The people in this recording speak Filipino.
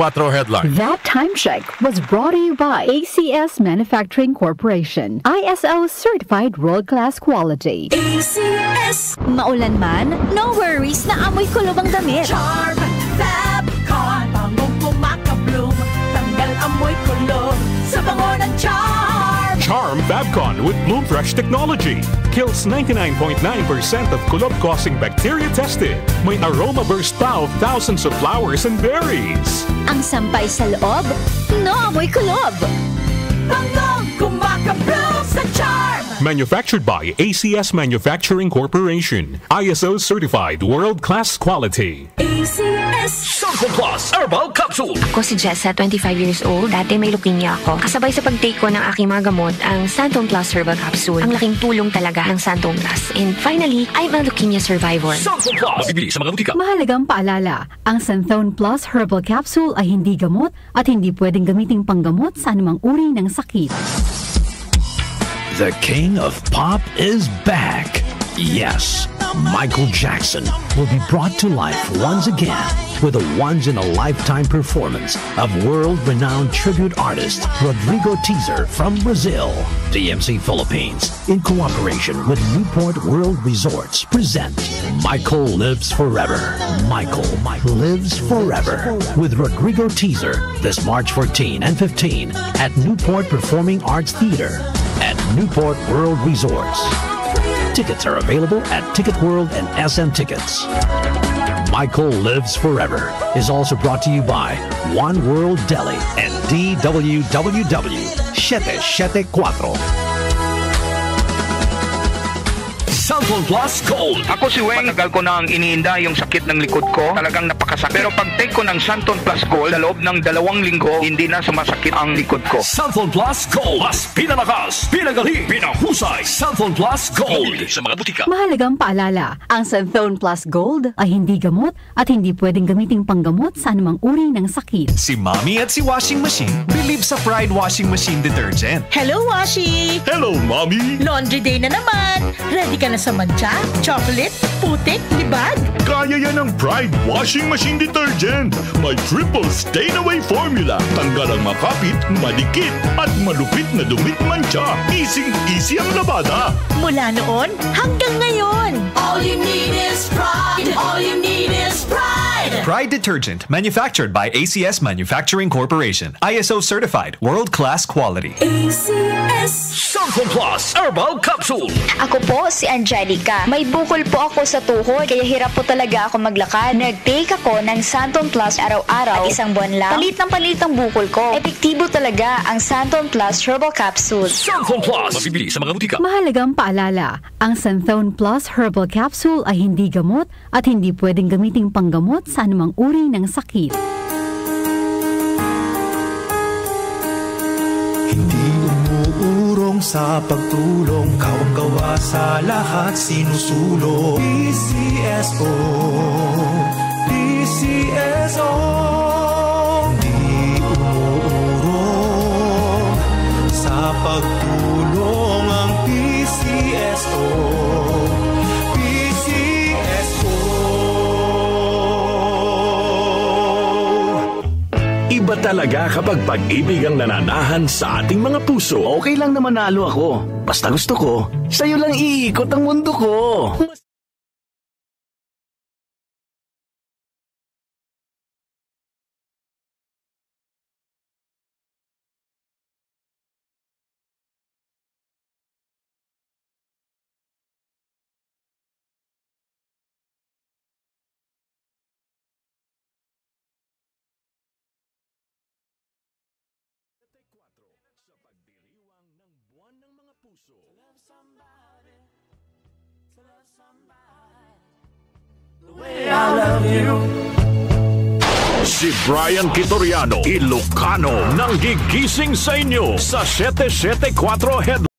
774 headline. That time check was brought to you by ACS Manufacturing Corporation. ISO certified world-class quality. ACS. Maulan man, no worries na amoy kulob ang damit. Charm Fabcon, bangong kumaka-bloom, tanggal amoy kulob sa bango ng Charm. Charm Fabcon with Bloom Fresh technology kills 99.9% of kulob-causing bacteria tested. May aroma burst pa of thousands of flowers and berries. Ang sampay sa loob, no amoy kulob. Bangong kumaka-bloom sa Charm. Manufactured by ACS Manufacturing Corporation. ISO certified world-class quality. ACS. Santon Plus Herbal Capsule. Ako si Jessa, 25 years old. Dati may leukemia ako. Kasabay sa pag-take ko ng aking mga gamot, ang Santon Plus Herbal Capsule. Ang laking tulong talaga ng Santon Plus. And finally, I'm a leukemia survivor. Santon Plus. Mabibili sa mga butika. Mahalagang paalala, ang Santhone Plus Herbal Capsule ay hindi gamot at hindi pwedeng gamiting panggamot sa anumang uri ng sakit. The king of pop is back. Yes, Michael Jackson will be brought to life once again with a once-in-a-lifetime performance of world-renowned tribute artist Rodrigo Teaser from Brazil. DMC Philippines, in cooperation with Newport World Resorts, present Michael Lives Forever. Michael Lives Forever with Rodrigo Teaser this March 14 and 15 at Newport Performing Arts Theater at Newport World Resorts. Tickets are available at Ticket World and SM Tickets. Michael Lives Forever is also brought to you by One World Deli and DWWW 774. Santon Plus Gold. Ako si Weng, matagal ko na ang iniinda yung sakit ng likod ko. Talagang napakasakit. Pero pag take ko ng Santon Plus Gold, sa loob ng 2 linggo, hindi na sumasakit ang likod ko. Santon Plus Gold. Mas pinalakas, pinagali, pinahusay. Santon Plus Gold. Mabibili sa mga butika. Mahalagang paalala, ang Santhone Plus Gold ay hindi gamot at hindi pwedeng gamiting panggamot sa anumang uri ng sakit. Si Mommy at si Washing Machine believe sa Pride Washing Machine Detergent. Hello, Washi! Hello, Mommy! Laundry day na naman. Ready ka na sa mancha, chocolate, putik, libag? Kaya yan ang Pride Washing Machine Detergent. May triple stain-away formula. Tanggal ang makapit, madikit, at malupit na dumit mancha. Easy ang labada. Mula noon hanggang ngayon. All you need is pride. All you need is pride. Pride Detergent, manufactured by ACS Manufacturing Corporation. ISO certified, world-class quality. ACS. Santon Plus Herbal Capsule. Ako po si Angelica. May bukol po ako sa tuhod, kaya hirap po talaga ako maglakad. Nag-take ako ng Santon Plus araw-araw at 1 buwan lang. Palit ang bukol ko. Epektibo talaga ang Santon Plus Herbal Capsule. Santon Plus. Mabibili sa mga butika. Mahalagang paalala, ang Santhone Plus Herbal Capsule ay hindi gamot at hindi pwedeng gamiting panggamot sa anumang uri ng sakit. Hindi umuurong sa pagtulong, kawang gawa sa lahat sinusulong. PCSO, PCSO. Hindi umuurong sa pagtulong ang PCSO. Iba talaga kapag pag-ibig ang nananahan sa ating mga puso. Okay lang na manalo ako. Basta gusto ko, sa'yo lang iikot ang mundo ko. Sa pagdiriwang ng buwan ng mga puso. I love you. Si Brian Kitoriano, Ilocano, nang gigising sa inyo sa 774 headline.